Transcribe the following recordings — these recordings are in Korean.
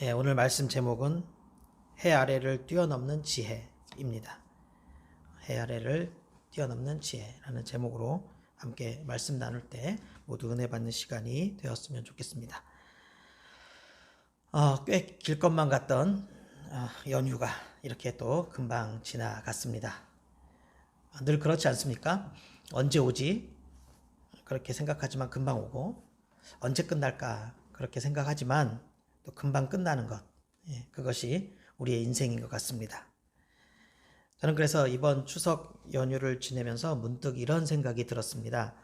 오늘 말씀 제목은 해 아래를 뛰어넘는 지혜입니다. 해 아래를 뛰어넘는 지혜라는 제목으로 함께 말씀 나눌 때 모두 은혜 받는 시간이 되었으면 좋겠습니다. 꽤 길 것만 같던 연휴가 이렇게 또 금방 지나갔습니다. 늘 그렇지 않습니까? 언제 오지? 그렇게 생각하지만 금방 오고, 언제 끝날까? 그렇게 생각하지만 또 금방 끝나는 것, 그것이 우리의 인생인 것 같습니다. 저는 그래서 이번 추석 연휴를 지내면서 문득 이런 생각이 들었습니다.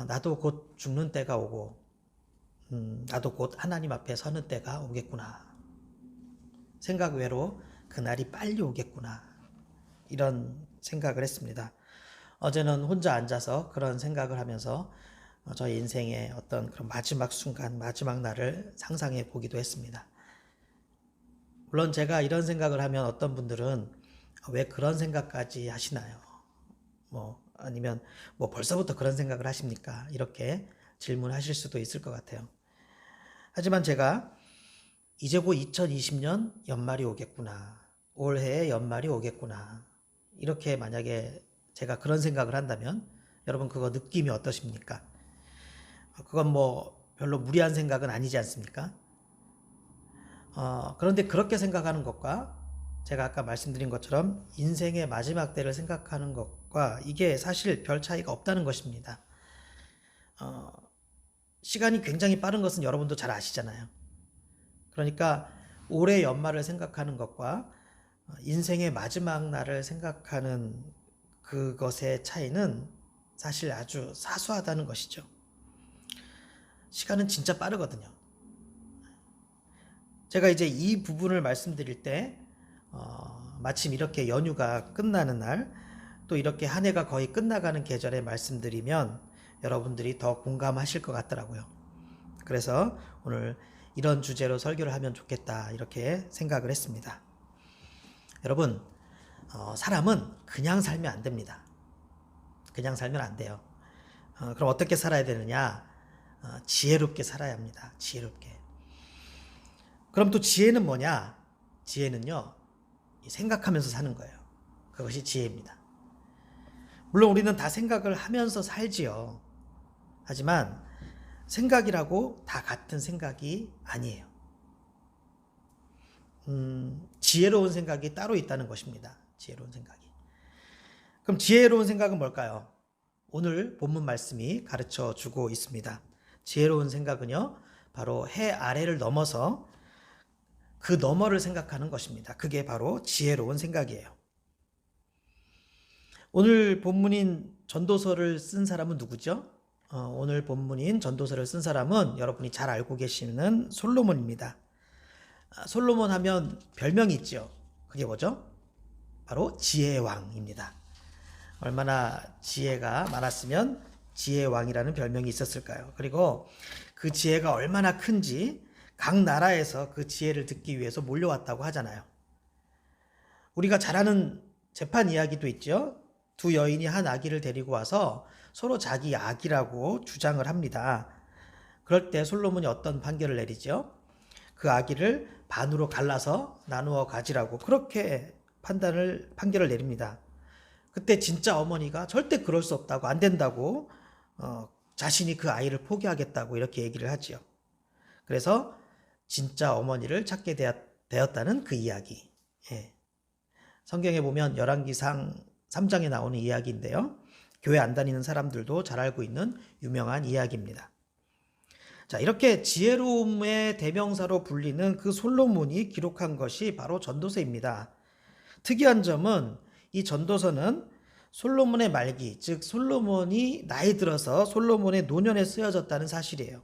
나도 곧 죽는 때가 오고, 나도 곧 하나님 앞에 서는 때가 오겠구나. 생각 외로 그날이 빨리 오겠구나. 이런 생각을 했습니다. 어제는 혼자 앉아서 그런 생각을 하면서 저의 인생의 어떤 그런 마지막 순간, 마지막 날을 상상해 보기도 했습니다. 물론 제가 이런 생각을 하면 어떤 분들은 왜 그런 생각까지 하시나요? 아니면 벌써부터 그런 생각을 하십니까? 이렇게 질문하실 수도 있을 것 같아요. 하지만 제가 이제 곧 2020년 연말이 오겠구나. 올해의 연말이 오겠구나. 이렇게 만약에 제가 그런 생각을 한다면 여러분 그거 느낌이 어떠십니까? 그건 별로 무리한 생각은 아니지 않습니까? 그런데 그렇게 생각하는 것과 제가 아까 말씀드린 것처럼 인생의 마지막 때를 생각하는 것과 이게 사실 별 차이가 없다는 것입니다. 시간이 굉장히 빠른 것은 여러분도 잘 아시잖아요. 그러니까 올해 연말을 생각하는 것과 인생의 마지막 날을 생각하는 그것의 차이는 사실 아주 사소하다는 것이죠. 시간은 진짜 빠르거든요. 제가 이제 이 부분을 말씀드릴 때 마침 이렇게 연휴가 끝나는 날, 또 이렇게 한 해가 거의 끝나가는 계절에 말씀드리면 여러분들이 더 공감하실 것 같더라고요. 그래서 오늘 이런 주제로 설교를 하면 좋겠다 이렇게 생각을 했습니다. 여러분, 사람은 그냥 살면 안 됩니다. 그냥 살면 안 돼요. 그럼 어떻게 살아야 되느냐? 지혜롭게 살아야 합니다. 지혜롭게. 그럼 또 지혜는 뭐냐? 지혜는요, 생각하면서 사는 거예요. 그것이 지혜입니다. 물론 우리는 다 생각을 하면서 살지요. 하지만 생각이라고 다 같은 생각이 아니에요. 지혜로운 생각이 따로 있다는 것입니다. 지혜로운 생각이. 그럼 지혜로운 생각은 뭘까요? 오늘 본문 말씀이 가르쳐 주고 있습니다. 지혜로운 생각은요, 바로 해 아래를 넘어서 그 너머를 생각하는 것입니다. 그게 바로 지혜로운 생각이에요. 오늘 본문인 전도서를 쓴 사람은 누구죠? 오늘 본문인 전도서를 쓴 사람은 여러분이 잘 알고 계시는 솔로몬입니다. 솔로몬 하면 별명이 있죠. 그게 뭐죠? 바로 지혜의 왕입니다. 얼마나 지혜가 많았으면 지혜의 왕이라는 별명이 있었을까요? 그리고 그 지혜가 얼마나 큰지 각 나라에서 그 지혜를 듣기 위해서 몰려왔다고 하잖아요. 우리가 잘 아는 재판 이야기도 있죠. 두 여인이 한 아기를 데리고 와서 서로 자기 아기라고 주장을 합니다. 그럴 때 솔로몬이 어떤 판결을 내리죠? 그 아기를 반으로 갈라서 나누어 가지라고 그렇게 판결을 내립니다. 그때 진짜 어머니가 절대 그럴 수 없다고, 안 된다고, 자신이 그 아이를 포기하겠다고 이렇게 얘기를 하지요. 그래서 진짜 어머니를 찾게 되었다는 그 이야기. 성경에 보면 열왕기상 3장에 나오는 이야기인데요. 교회 안 다니는 사람들도 잘 알고 있는 유명한 이야기입니다. 자, 이렇게 지혜로움의 대명사로 불리는 그 솔로몬이 기록한 것이 바로 전도서입니다. 특이한 점은 이 전도서는 솔로몬의 말기, 즉 솔로몬이 나이 들어서 솔로몬의 노년에 쓰여졌다는 사실이에요.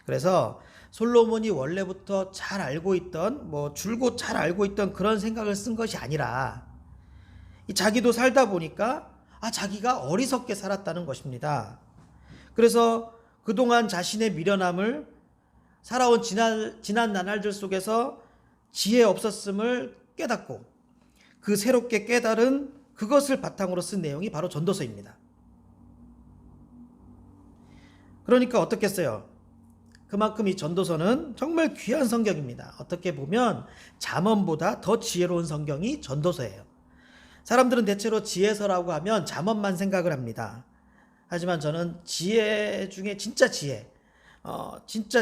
그래서 솔로몬이 원래부터 잘 알고 있던, 줄곧 잘 알고 있던 그런 생각을 쓴 것이 아니라 자기도 살다 보니까 자기가 어리석게 살았다는 것입니다. 그래서 그동안 자신의 미련함을 살아온 지난 나날들 속에서 지혜 없었음을 깨닫고 그 새롭게 깨달은 그것을 바탕으로 쓴 내용이 바로 전도서입니다. 그러니까 어떻겠어요? 그만큼 이 전도서는 정말 귀한 성경입니다. 어떻게 보면 잠언보다 더 지혜로운 성경이 전도서예요. 사람들은 대체로 지혜서라고 하면 잠언만 생각을 합니다. 하지만 저는 지혜 중에 진짜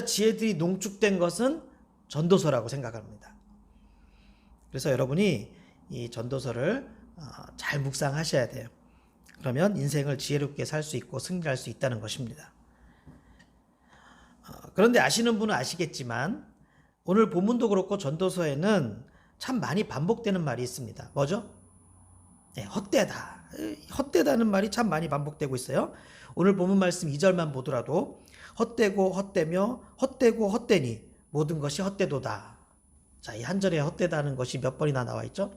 지혜들이 농축된 것은 전도서라고 생각합니다. 그래서 여러분이 이 전도서를 잘 묵상하셔야 돼요. 그러면 인생을 지혜롭게 살 수 있고 승리할 수 있다는 것입니다. 그런데 아시는 분은 아시겠지만 오늘 본문도 그렇고 전도서에는 참 많이 반복되는 말이 있습니다. 뭐죠? 네, 헛되다. 헛되다는 말이 참 많이 반복되고 있어요. 오늘 본문 말씀 2절만 보더라도 헛되고 헛되며 헛되고 헛되니 모든 것이 헛되도다. 자, 이 한 절에 헛되다는 것이 몇 번이나 나와 있죠?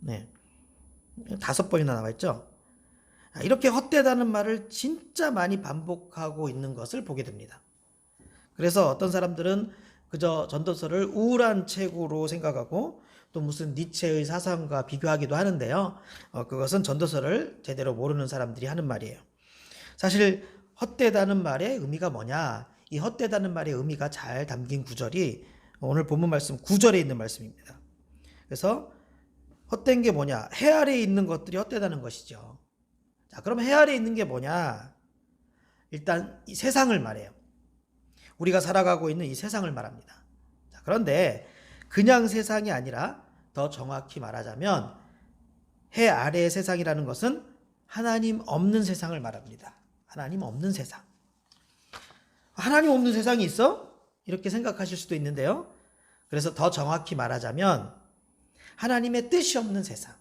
네, 5번이나 나와 있죠? 이렇게 헛되다는 말을 진짜 많이 반복하고 있는 것을 보게 됩니다. 그래서 어떤 사람들은 그저 전도서를 우울한 책으로 생각하고 또 무슨 니체의 사상과 비교하기도 하는데요. 그것은 전도서를 제대로 모르는 사람들이 하는 말이에요. 사실 헛되다는 말의 의미가 뭐냐? 이 헛되다는 말의 의미가 잘 담긴 구절이 오늘 본문 말씀 9절에 있는 말씀입니다. 그래서 헛된 게 뭐냐? 해 아래에 있는 것들이 헛되다는 것이죠. 자, 그럼 해 아래에 있는 게 뭐냐? 일단 이 세상을 말해요. 우리가 살아가고 있는 이 세상을 말합니다. 자, 그런데 그냥 세상이 아니라 더 정확히 말하자면 해 아래의 세상이라는 것은 하나님 없는 세상을 말합니다. 하나님 없는 세상. 하나님 없는 세상이 있어? 이렇게 생각하실 수도 있는데요. 그래서 더 정확히 말하자면 하나님의 뜻이 없는 세상.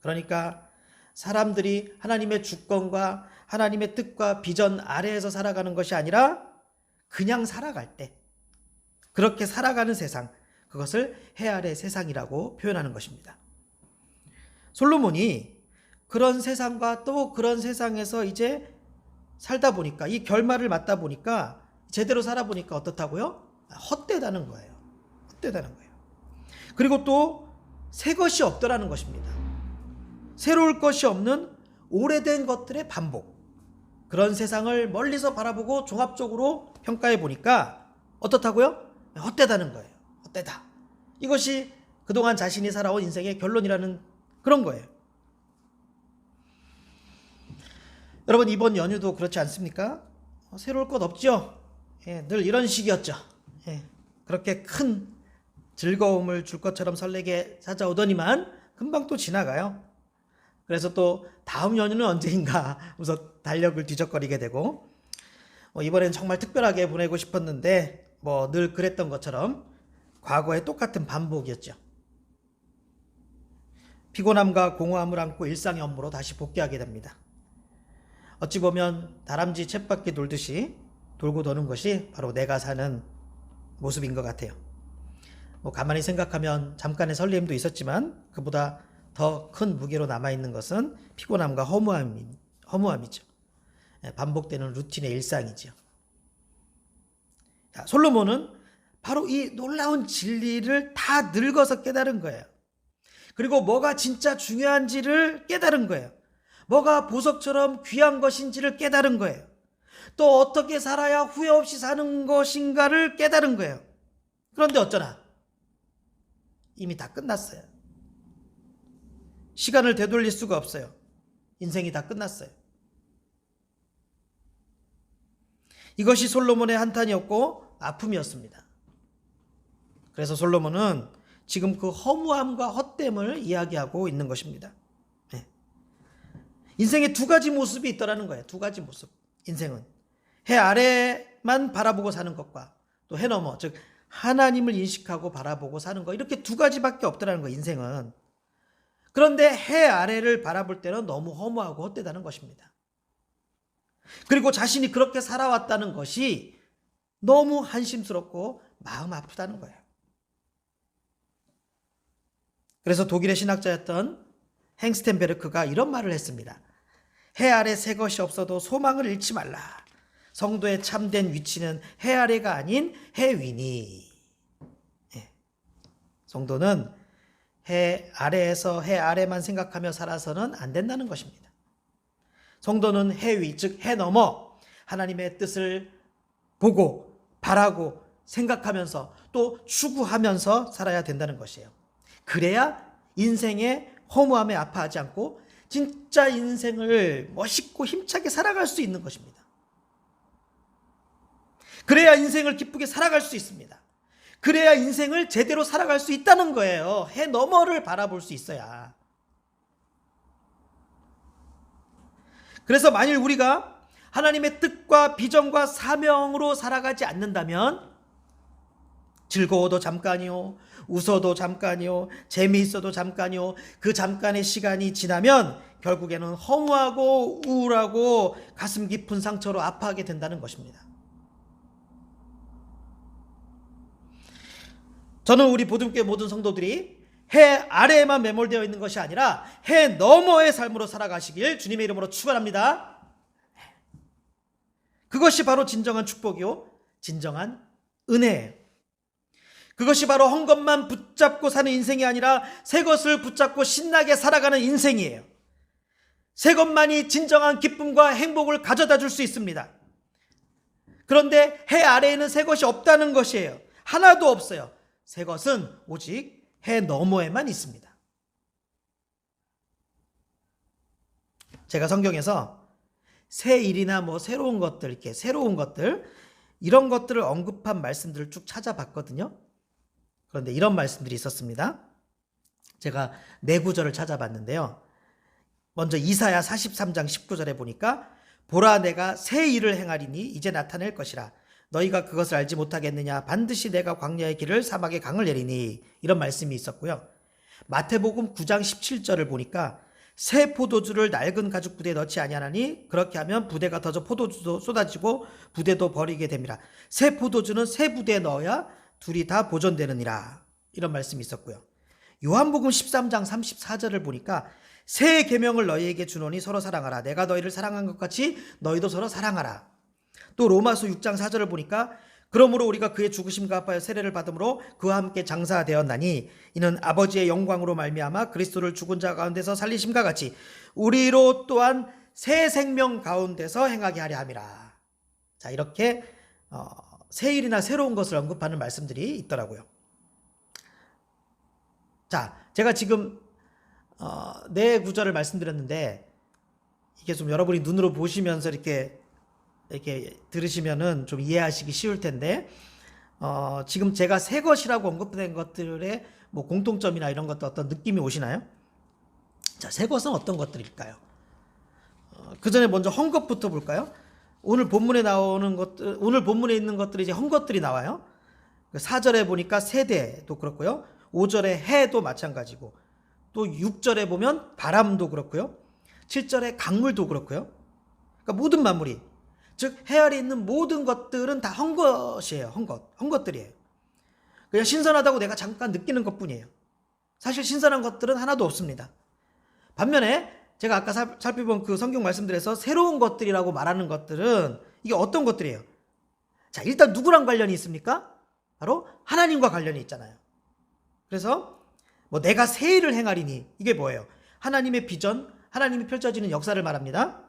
그러니까 사람들이 하나님의 주권과 하나님의 뜻과 비전 아래에서 살아가는 것이 아니라 그냥 살아갈 때 그렇게 살아가는 세상, 그것을 해 아래 세상이라고 표현하는 것입니다. 솔로몬이 그런 세상과 또 그런 세상에서 이제 살다 보니까 이 결말을 맞다 보니까 제대로 살아보니까 어떻다고요? 헛되다는 거예요. 헛되다는 거예요. 그리고 또 새 것이 없더라는 것입니다. 새로울 것이 없는 오래된 것들의 반복. 그런 세상을 멀리서 바라보고 종합적으로 평가해 보니까 어떻다고요? 헛되다는 거예요. 헛되다. 이것이 그동안 자신이 살아온 인생의 결론이라는 그런 거예요. 여러분, 이번 연휴도 그렇지 않습니까? 새로울 것 없죠? 늘 이런 식이었죠. 그렇게 큰 즐거움을 줄 것처럼 설레게 찾아오더니만 금방 또 지나가요. 그래서 또 다음 연휴는 언제인가 하면서 달력을 뒤적거리게 되고 이번엔 정말 특별하게 보내고 싶었는데 늘 그랬던 것처럼 과거의 똑같은 반복이었죠. 피곤함과 공허함을 안고 일상의 업무로 다시 복귀하게 됩니다. 어찌 보면 다람쥐 쳇바퀴 돌듯이 돌고 도는 것이 바로 내가 사는 모습인 것 같아요. 가만히 생각하면 잠깐의 설렘도 있었지만 그보다 더 큰 무게로 남아있는 것은 피곤함과 허무함이죠. 반복되는 루틴의 일상이죠. 자, 솔로몬은 바로 이 놀라운 진리를 다 늙어서 깨달은 거예요. 그리고 뭐가 진짜 중요한지를 깨달은 거예요. 뭐가 보석처럼 귀한 것인지를 깨달은 거예요. 또 어떻게 살아야 후회 없이 사는 것인가를 깨달은 거예요. 그런데 어쩌나 이미 다 끝났어요. 시간을 되돌릴 수가 없어요. 인생이 다 끝났어요. 이것이 솔로몬의 한탄이었고 아픔이었습니다. 그래서 솔로몬은 지금 그 허무함과 헛됨을 이야기하고 있는 것입니다. 인생에 두 가지 모습이 있더라는 거예요. 두 가지 모습. 인생은 해 아래만 바라보고 사는 것과 또 해 너머, 즉 하나님을 인식하고 바라보고 사는 것, 이렇게 두 가지밖에 없더라는 거예요. 인생은. 그런데 해 아래를 바라볼 때는 너무 허무하고 헛되다는 것입니다. 그리고 자신이 그렇게 살아왔다는 것이 너무 한심스럽고 마음 아프다는 거예요. 그래서 독일의 신학자였던 행스텐베르크가 이런 말을 했습니다. 해 아래 새 것이 없어도 소망을 잃지 말라. 성도의 참된 위치는 해 아래가 아닌 해 위니. 성도는 해 아래에서 해 아래만 생각하며 살아서는 안 된다는 것입니다. 성도는 해 위, 즉 해 너머 하나님의 뜻을 보고 바라고 생각하면서 또 추구하면서 살아야 된다는 것이에요. 그래야 인생의 허무함에 아파하지 않고 진짜 인생을 멋있고 힘차게 살아갈 수 있는 것입니다. 그래야 인생을 기쁘게 살아갈 수 있습니다. 그래야 인생을 제대로 살아갈 수 있다는 거예요. 해 너머를 바라볼 수 있어야. 그래서 만일 우리가 하나님의 뜻과 비전과 사명으로 살아가지 않는다면 즐거워도 잠깐이요, 웃어도 잠깐이요, 재미있어도 잠깐이요, 그 잠깐의 시간이 지나면 결국에는 허무하고 우울하고 가슴 깊은 상처로 아파하게 된다는 것입니다. 저는 우리 보듬교회 모든 성도들이 해 아래에만 매몰되어 있는 것이 아니라 해 너머의 삶으로 살아가시길 주님의 이름으로 축원합니다. 그것이 바로 진정한 축복이요, 진정한 은혜예요. 그것이 바로 한 것만 붙잡고 사는 인생이 아니라 새 것을 붙잡고 신나게 살아가는 인생이에요. 새 것만이 진정한 기쁨과 행복을 가져다 줄 수 있습니다. 그런데 해 아래에는 새 것이 없다는 것이에요. 하나도 없어요. 새 것은 오직 해 너머에만 있습니다. 제가 성경에서 새 일이나 뭐 새로운 것들, 이렇게 새로운 것들, 이런 것들을 언급한 말씀들을 쭉 찾아봤거든요. 그런데 이런 말씀들이 있었습니다. 제가 네 구절을 찾아봤는데요. 먼저 이사야 43장 19절에 보니까 보라 내가 새 일을 행하리니 이제 나타낼 것이라 너희가 그것을 알지 못하겠느냐 반드시 내가 광야의 길을 사막의 강을 내리니, 이런 말씀이 있었고요. 마태복음 9장 17절을 보니까 새 포도주를 낡은 가죽 부대에 넣지 아니하나니 그렇게 하면 부대가 터져 포도주도 쏟아지고 부대도 버리게 됩니다. 새 포도주는 새 부대에 넣어야 둘이 다 보존되느니라, 이런 말씀이 있었고요. 요한복음 13장 34절을 보니까 새 계명을 너희에게 주노니 서로 사랑하라. 내가 너희를 사랑한 것 같이 너희도 서로 사랑하라. 또 로마서 6장 4절을 보니까 그러므로 우리가 그의 죽으심과 합하여 세례를 받음으로 그와 함께 장사되었나니 이는 아버지의 영광으로 말미암아 그리스도를 죽은 자 가운데서 살리심과 같이 우리로 또한 새 생명 가운데서 행하게 하려 함이라. 자, 이렇게 새 일이나 새로운 것을 언급하는 말씀들이 있더라고요. 자, 제가 지금 네 구절을 말씀드렸는데 이게 좀 여러분이 눈으로 보시면서 이렇게 들으시면은 좀 이해하시기 쉬울 텐데, 지금 제가 새 것이라고 언급된 것들의 뭐 공통점이나 이런 것도 어떤 느낌이 오시나요? 자, 새 것은 어떤 것들일까요? 그 전에 먼저 헌 것부터 볼까요? 오늘 본문에 나오는 것들, 오늘 본문에 있는 것들이 이제 헌 것들이 나와요. 4절에 보니까 세대도 그렇고요. 5절에 해도 마찬가지고, 또 6절에 보면 바람도 그렇고요. 7절에 강물도 그렇고요. 그러니까 모든 만물이, 즉 해 아래 있는 모든 것들은 다 헌 것이에요. 헌 것들이에요. 그냥 신선하다고 내가 잠깐 느끼는 것뿐이에요. 사실 신선한 것들은 하나도 없습니다. 반면에 제가 아까 살펴본 그 성경 말씀들에서 새로운 것들이라고 말하는 것들은 이게 어떤 것들이에요? 자, 일단 누구랑 관련이 있습니까? 바로 하나님과 관련이 있잖아요. 그래서 뭐 내가 새 일을 행하리니, 이게 뭐예요? 하나님의 비전, 하나님이 펼쳐지는 역사를 말합니다.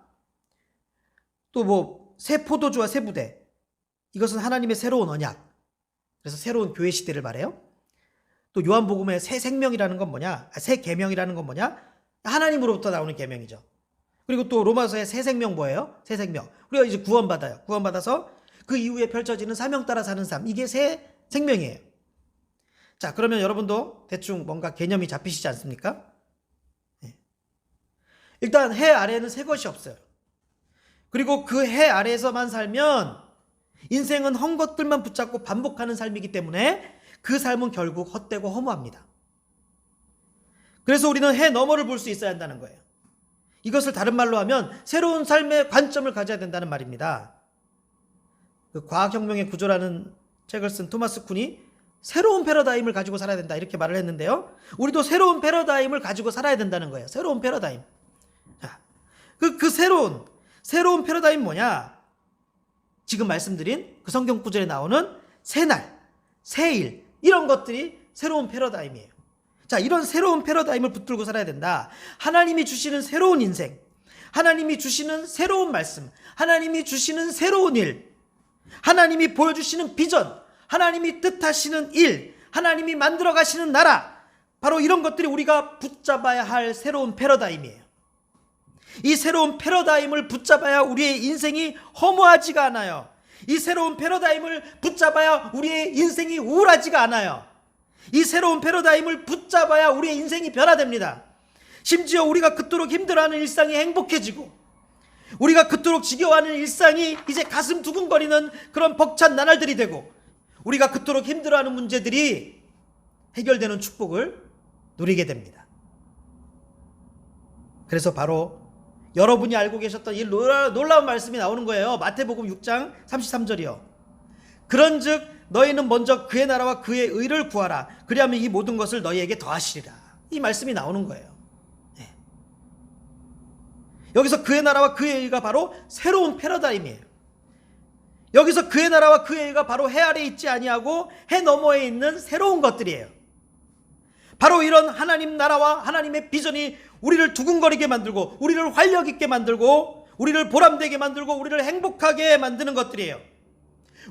또 뭐 새 포도주와 새 부대, 이것은 하나님의 새로운 언약, 그래서 새로운 교회 시대를 말해요. 또 요한복음의 새 생명이라는 건 뭐냐? 새 계명이라는 건 뭐냐? 하나님으로부터 나오는 계명이죠. 그리고 또 로마서의 새 생명 뭐예요? 새 생명, 우리가 이제 구원받아요. 구원받아서 그 이후에 펼쳐지는 사명 따라 사는 삶, 이게 새 생명이에요. 자, 그러면 여러분도 대충 뭔가 개념이 잡히시지 않습니까? 네. 일단 해 아래에는 새 것이 없어요. 그리고 그 해 아래에서만 살면 인생은 헌 것들만 붙잡고 반복하는 삶이기 때문에 그 삶은 결국 헛되고 허무합니다. 그래서 우리는 해 너머를 볼 수 있어야 한다는 거예요. 이것을 다른 말로 하면 새로운 삶의 관점을 가져야 된다는 말입니다. 그 과학혁명의 구조라는 책을 쓴 토마스 쿤이 새로운 패러다임을 가지고 살아야 된다, 이렇게 말을 했는데요. 우리도 새로운 패러다임을 가지고 살아야 된다는 거예요. 새로운 패러다임. 자, 그 새로운 패러다임 뭐냐? 지금 말씀드린 그 성경 구절에 나오는 새날, 새일, 이런 것들이 새로운 패러다임이에요. 자, 이런 새로운 패러다임을 붙들고 살아야 된다. 하나님이 주시는 새로운 인생, 하나님이 주시는 새로운 말씀, 하나님이 주시는 새로운 일, 하나님이 보여주시는 비전, 하나님이 뜻하시는 일, 하나님이 만들어 가시는 나라, 바로 이런 것들이 우리가 붙잡아야 할 새로운 패러다임이에요. 이 새로운 패러다임을 붙잡아야 우리의 인생이 허무하지가 않아요. 이 새로운 패러다임을 붙잡아야 우리의 인생이 우울하지가 않아요. 이 새로운 패러다임을 붙잡아야 우리의 인생이 변화됩니다. 심지어 우리가 그토록 힘들어하는 일상이 행복해지고, 우리가 그토록 지겨워하는 일상이 이제 가슴 두근거리는 그런 벅찬 나날들이 되고, 우리가 그토록 힘들어하는 문제들이 해결되는 축복을 누리게 됩니다. 그래서 바로 여러분이 알고 계셨던 이 놀라운 말씀이 나오는 거예요. 마태복음 6장 33절이요. 그런즉 너희는 먼저 그의 나라와 그의 의를 구하라. 그리하면 이 모든 것을 너희에게 더하시리라. 이 말씀이 나오는 거예요. 네. 여기서 그의 나라와 그의 의가 바로 새로운 패러다임이에요. 여기서 그의 나라와 그의 의가 바로 해 아래에 있지 아니하고 해 너머에 있는 새로운 것들이에요. 바로 이런 하나님 나라와 하나님의 비전이 우리를 두근거리게 만들고, 우리를 활력 있게 만들고, 우리를 보람되게 만들고, 우리를 행복하게 만드는 것들이에요.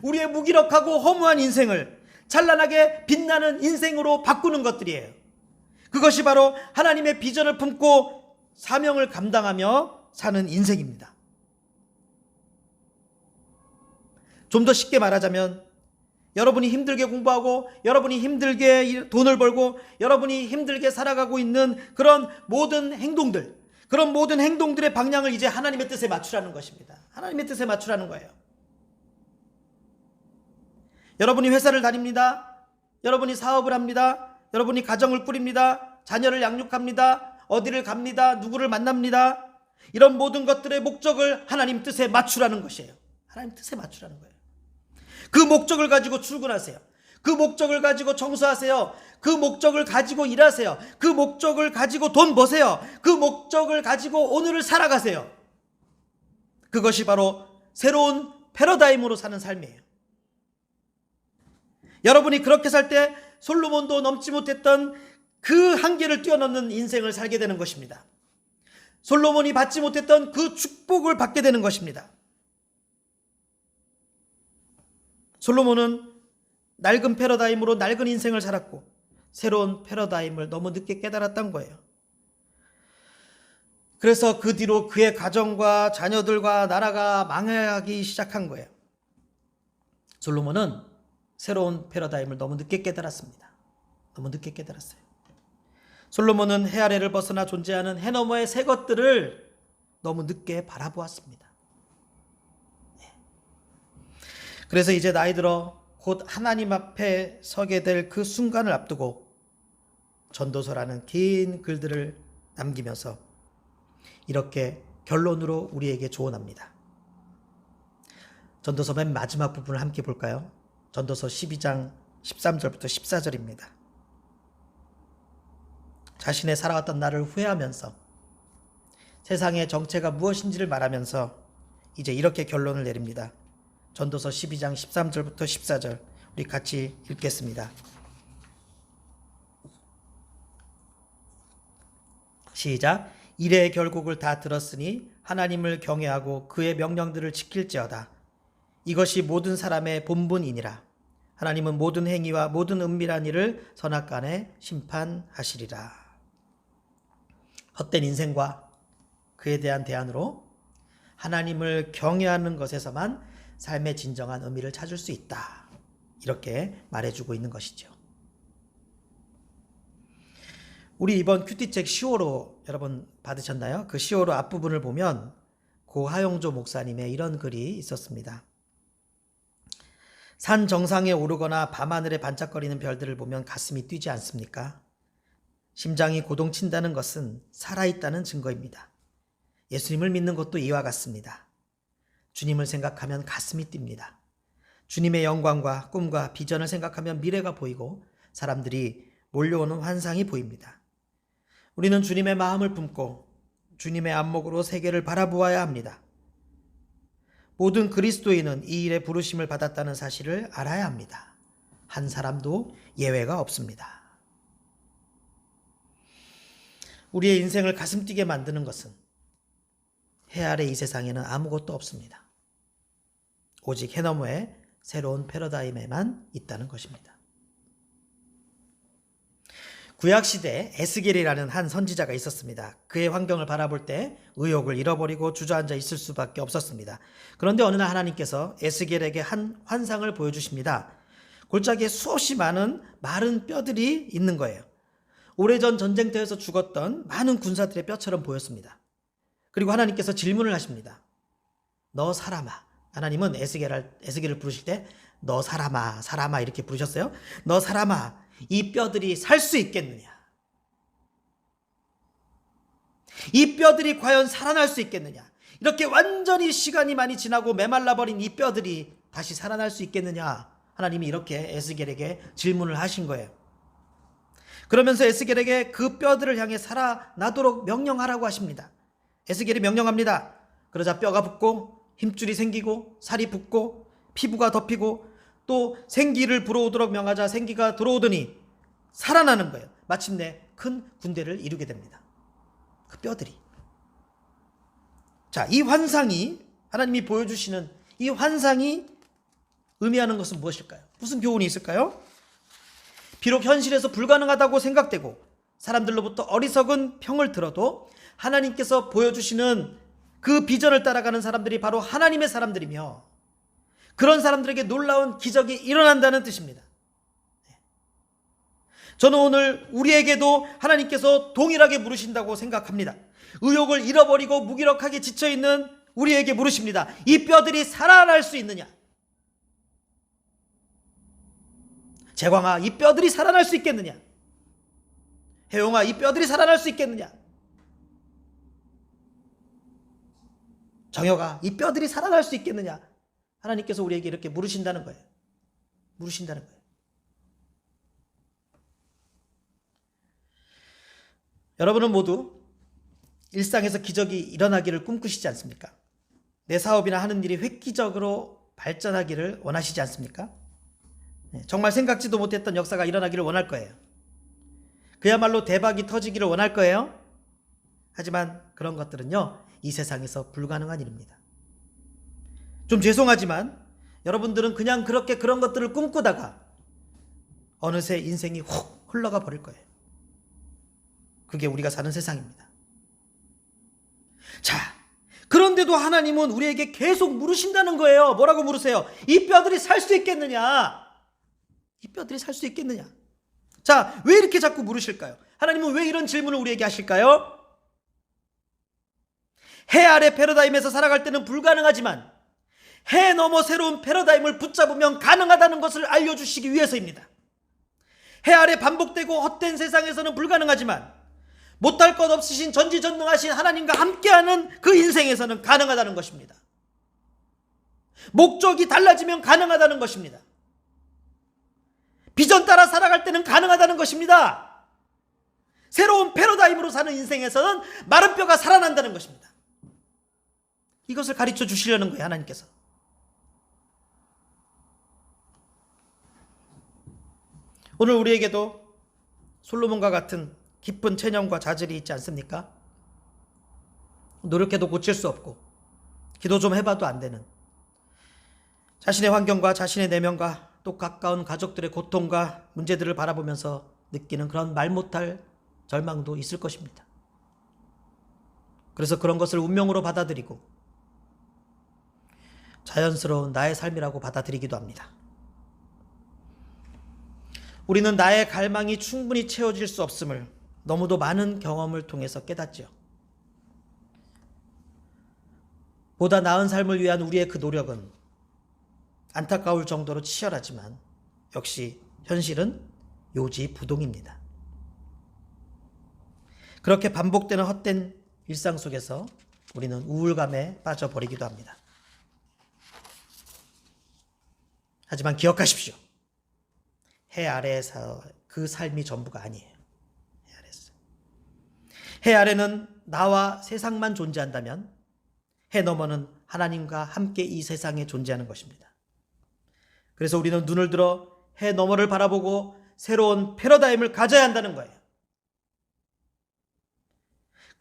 우리의 무기력하고 허무한 인생을 찬란하게 빛나는 인생으로 바꾸는 것들이에요. 그것이 바로 하나님의 비전을 품고 사명을 감당하며 사는 인생입니다. 좀 더 쉽게 말하자면, 여러분이 힘들게 공부하고, 여러분이 힘들게 돈을 벌고, 여러분이 힘들게 살아가고 있는 그런 모든 행동들, 그런 모든 행동들의 방향을 이제 하나님의 뜻에 맞추라는 것입니다. 하나님의 뜻에 맞추라는 거예요. 여러분이 회사를 다닙니다. 여러분이 사업을 합니다. 여러분이 가정을 꾸립니다. 자녀를 양육합니다. 어디를 갑니다. 누구를 만납니다. 이런 모든 것들의 목적을 하나님 뜻에 맞추라는 것이에요. 하나님 뜻에 맞추라는 거예요. 그 목적을 가지고 출근하세요. 그 목적을 가지고 청소하세요. 그 목적을 가지고 일하세요. 그 목적을 가지고 돈 버세요. 그 목적을 가지고 오늘을 살아가세요. 그것이 바로 새로운 패러다임으로 사는 삶이에요. 여러분이 그렇게 살 때 솔로몬도 넘지 못했던 그 한계를 뛰어넘는 인생을 살게 되는 것입니다. 솔로몬이 받지 못했던 그 축복을 받게 되는 것입니다. 솔로몬은 낡은 패러다임으로 낡은 인생을 살았고, 새로운 패러다임을 너무 늦게 깨달았던 거예요. 그래서 그 뒤로 그의 가정과 자녀들과 나라가 망하기 시작한 거예요. 솔로몬은 새로운 패러다임을 너무 늦게 깨달았습니다. 너무 늦게 깨달았어요. 솔로몬은 해 아래를 벗어나 존재하는 해 너머의 새 것들을 너무 늦게 바라보았습니다. 그래서 이제 나이 들어 곧 하나님 앞에 서게 될 그 순간을 앞두고 전도서라는 긴 글들을 남기면서 이렇게 결론으로 우리에게 조언합니다. 전도서 맨 마지막 부분을 함께 볼까요? 전도서 12장 13절부터 14절입니다. 자신의 살아왔던 날을 후회하면서 세상의 정체가 무엇인지를 말하면서 이제 이렇게 결론을 내립니다. 전도서 12장 13절부터 14절 우리 같이 읽겠습니다. 시작. 이래의 결국을 다 들었으니 하나님을 경외하고 그의 명령들을 지킬지어다. 이것이 모든 사람의 본분이니라. 하나님은 모든 행위와 모든 은밀한 일을 선악간에 심판하시리라. 헛된 인생과 그에 대한 대안으로 하나님을 경외하는 것에서만 삶의 진정한 의미를 찾을 수 있다. 이렇게 말해주고 있는 것이죠. 우리 이번 큐티책 10호로 여러분 받으셨나요? 그 10호로 앞부분을 보면 고 하용조 목사님의 이런 글이 있었습니다. 산 정상에 오르거나 밤하늘에 반짝거리는 별들을 보면 가슴이 뛰지 않습니까? 심장이 고동친다는 것은 살아있다는 증거입니다. 예수님을 믿는 것도 이와 같습니다. 주님을 생각하면 가슴이 뜁니다. 주님의 영광과 꿈과 비전을 생각하면 미래가 보이고 사람들이 몰려오는 환상이 보입니다. 우리는 주님의 마음을 품고 주님의 안목으로 세계를 바라보아야 합니다. 모든 그리스도인은 이 일에 부르심을 받았다는 사실을 알아야 합니다. 한 사람도 예외가 없습니다. 우리의 인생을 가슴 뛰게 만드는 것은 해 아래 이 세상에는 아무것도 없습니다. 오직 해 너머의 새로운 패러다임에만 있다는 것입니다. 구약시대에 에스겔이라는 한 선지자가 있었습니다. 그의 환경을 바라볼 때 의욕을 잃어버리고 주저앉아 있을 수밖에 없었습니다. 그런데 어느 날 하나님께서 에스겔에게 한 환상을 보여주십니다. 골짜기에 수없이 많은 마른 뼈들이 있는 거예요. 오래전 전쟁터에서 죽었던 많은 군사들의 뼈처럼 보였습니다. 그리고 하나님께서 질문을 하십니다. 너 사람아. 하나님은 에스겔을 부르실 때 너 사람아, 사람아 이렇게 부르셨어요. 너 사람아, 이 뼈들이 살 수 있겠느냐? 이 뼈들이 과연 살아날 수 있겠느냐? 이렇게 완전히 시간이 많이 지나고 메말라버린 이 뼈들이 다시 살아날 수 있겠느냐? 하나님이 이렇게 에스겔에게 질문을 하신 거예요. 그러면서 에스겔에게 그 뼈들을 향해 살아나도록 명령하라고 하십니다. 에스겔이 명령합니다. 그러자 뼈가 붙고 힘줄이 생기고 살이 붙고 피부가 덮이고 또 생기를 불어오도록 명하자 생기가 들어오더니 살아나는 거예요. 마침내 큰 군대를 이루게 됩니다. 그 뼈들이. 자, 이 환상이 하나님이 보여주시는 이 환상이 의미하는 것은 무엇일까요? 무슨 교훈이 있을까요? 비록 현실에서 불가능하다고 생각되고 사람들로부터 어리석은 평을 들어도 하나님께서 보여주시는 그 비전을 따라가는 사람들이 바로 하나님의 사람들이며 그런 사람들에게 놀라운 기적이 일어난다는 뜻입니다. 저는 오늘 우리에게도 하나님께서 동일하게 물으신다고 생각합니다. 의욕을 잃어버리고 무기력하게 지쳐있는 우리에게 물으십니다. 이 뼈들이 살아날 수 있느냐? 재광아, 이 뼈들이 살아날 수 있겠느냐? 혜용아, 이 뼈들이 살아날 수 있겠느냐? 정혁아, 이 뼈들이 살아날 수 있겠느냐? 하나님께서 우리에게 이렇게 물으신다는 거예요. 물으신다는 거예요. 여러분은 모두 일상에서 기적이 일어나기를 꿈꾸시지 않습니까? 내 사업이나 하는 일이 획기적으로 발전하기를 원하시지 않습니까? 정말 생각지도 못했던 역사가 일어나기를 원할 거예요. 그야말로 대박이 터지기를 원할 거예요. 하지만 그런 것들은요, 이 세상에서 불가능한 일입니다. 좀 죄송하지만 여러분들은 그냥 그렇게 그런 것들을 꿈꾸다가 어느새 인생이 훅 흘러가 버릴 거예요. 그게 우리가 사는 세상입니다. 자, 그런데도 하나님은 우리에게 계속 물으신다는 거예요. 뭐라고 물으세요? 이 뼈들이 살 수 있겠느냐? 이 뼈들이 살 수 있겠느냐? 자, 왜 이렇게 자꾸 물으실까요? 하나님은 왜 이런 질문을 우리에게 하실까요? 해 아래 패러다임에서 살아갈 때는 불가능하지만 해 너머 새로운 패러다임을 붙잡으면 가능하다는 것을 알려주시기 위해서입니다. 해 아래 반복되고 헛된 세상에서는 불가능하지만 못할 것 없으신 전지전능하신 하나님과 함께하는 그 인생에서는 가능하다는 것입니다. 목적이 달라지면 가능하다는 것입니다. 비전 따라 살아갈 때는 가능하다는 것입니다. 새로운 패러다임으로 사는 인생에서는 마른 뼈가 살아난다는 것입니다. 이것을 가르쳐 주시려는 거예요, 하나님께서. 오늘 우리에게도 솔로몬과 같은 깊은 체념과 자질이 있지 않습니까? 노력해도 고칠 수 없고 기도 좀 해봐도 안 되는 자신의 환경과 자신의 내면과 또 가까운 가족들의 고통과 문제들을 바라보면서 느끼는 그런 말 못할 절망도 있을 것입니다. 그래서 그런 것을 운명으로 받아들이고 자연스러운 나의 삶이라고 받아들이기도 합니다. 우리는 나의 갈망이 충분히 채워질 수 없음을 너무도 많은 경험을 통해서 깨닫죠. 보다 나은 삶을 위한 우리의 그 노력은 안타까울 정도로 치열하지만 역시 현실은 요지부동입니다. 그렇게 반복되는 헛된 일상 속에서 우리는 우울감에 빠져버리기도 합니다. 하지만 기억하십시오. 해 아래에서 그 삶이 전부가 아니에요. 해 아래는 나와 세상만 존재한다면 해 너머는 하나님과 함께 이 세상에 존재하는 것입니다. 그래서 우리는 눈을 들어 해 너머를 바라보고 새로운 패러다임을 가져야 한다는 거예요.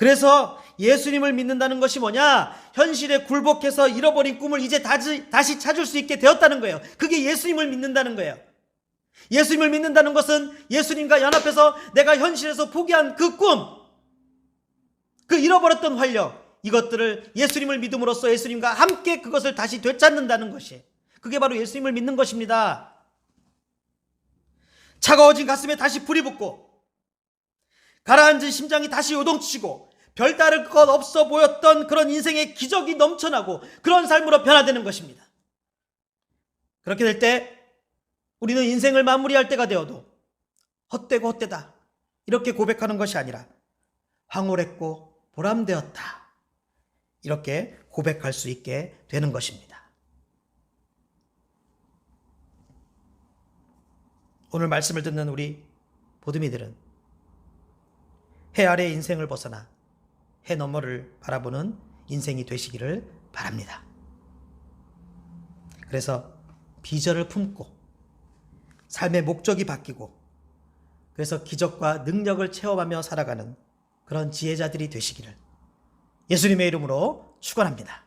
그래서 예수님을 믿는다는 것이 뭐냐? 현실에 굴복해서 잃어버린 꿈을 이제 다시 찾을 수 있게 되었다는 거예요. 그게 예수님을 믿는다는 거예요. 예수님을 믿는다는 것은 예수님과 연합해서 내가 현실에서 포기한 그 꿈, 그 잃어버렸던 활력, 이것들을 예수님을 믿음으로써 예수님과 함께 그것을 다시 되찾는다는 것이, 그게 바로 예수님을 믿는 것입니다. 차가워진 가슴에 다시 불이 붙고 가라앉은 심장이 다시 요동치고 별다를 것 없어 보였던 그런 인생의 기적이 넘쳐나고 그런 삶으로 변화되는 것입니다. 그렇게 될 때 우리는 인생을 마무리할 때가 되어도 헛되고 헛되다 이렇게 고백하는 것이 아니라 황홀했고 보람되었다 이렇게 고백할 수 있게 되는 것입니다. 오늘 말씀을 듣는 우리 보듬이들은 해 아래 인생을 벗어나 해 너머를 바라보는 인생이 되시기를 바랍니다. 그래서 비전을 품고 삶의 목적이 바뀌고 그래서 기적과 능력을 체험하며 살아가는 그런 지혜자들이 되시기를 예수님의 이름으로 축원합니다.